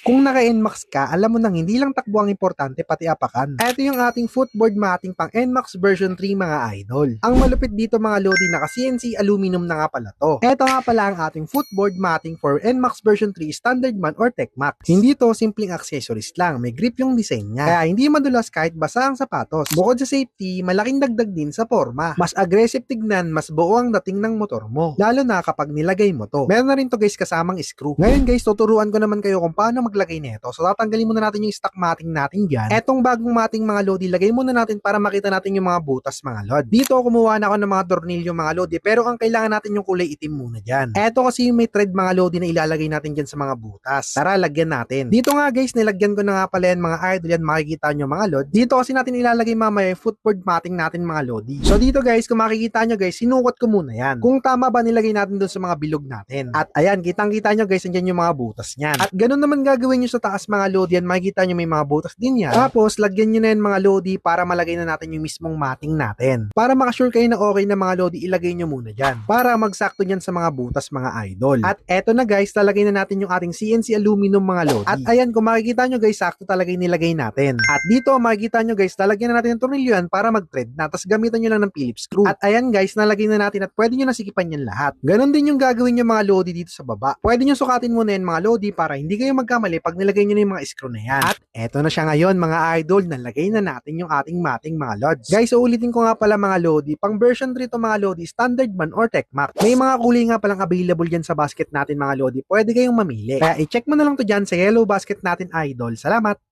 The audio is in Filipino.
Kung naka-NMAX ka, alam mo nang hindi lang takbo ang importante pati apakan. Ito yung ating footboard matting pang NMAX version 3 mga idol. Ang malupit dito mga lodi, naka CNC aluminum na nga pala to. Ito nga pala ang ating footboard matting for NMAX version 3 standard man or TechMax. Hindi to simpleng accessories lang, may grip yung design niya. Kaya hindi madulas kahit basa ang sapatos. Bukod sa safety, malaking dagdag din sa forma. Mas aggressive tignan, mas buo ang dating ng motor mo. Lalo na kapag nilagay mo to. Meron na rin to guys kasamang screw. Ngayon guys, tuturuan ko naman kayo kung paano maglagay nito. So tatanggalin muna natin yung stock matting natin dyan. Etong bagong matting mga lodi, lagay muna natin para makita natin yung mga butas mga lod. Dito kumuha na ako ng mga tornilyo mga lodi, pero ang kailangan natin yung kulay itim muna dyan. Eto kasi yung may thread mga lodi na ilalagay natin dyan sa mga butas. Tara, lagyan natin. Dito nga guys, nilagyan ko na nga pala yan mga idol, yan makikita nyo mga lod. Dito kasi natin ilalagay mamaya yung footboard matting natin mga lodi. So dito guys, kung makikita nyo guys, sinukot ko muna yan. Kung tama ba nilagay natin dun sa mga bilog natin. At ayan, kitang-kita nyo guys, andyan yung mga butas niyan. At ganun naman gagawin nyo sa taas mga lodi, yan makikita nyo may mga butas din yan. Tapos, lagyan nyo na yan mga lodi para malagay na natin yung mismong matting natin. Para makasure kayo na okay na mga lodi, ilagay nyo muna dyan. Para magsakto nyan sa mga butas mga idol. At eto na guys, talagay na natin yung ating CNC aluminum mga lodi. At ayan, kung makikita nyo guys, sakto talaga yung nilagay natin. At dito, makikita nyo guys, talagyan na natin yung tornilyo yan para mag-thread na. Tapos gamitan nyo lang ng Phillips screw. At ayan guys, nalagay na natin at pwede nyo nasikipan yan lahat. Ganon din yung gagawin nyo mga lodi dito sa baba. Pwede nyo sukatin muna yan mga lodi para hindi kayo magkamali pag nilagay nyo na yung mga screw na yan. At eto na siya ngayon mga idol, nalagay na natin yung ating matting mga lods. Guys, uulitin ko nga pala mga lodi, pang version 3 to mga lodi, standard man or TechMax. May mga kulay nga palang available dyan sa basket natin mga lodi, pwede kayong mamili. Kaya i-check mo na lang to dyan sa yellow basket natin idol. Salamat!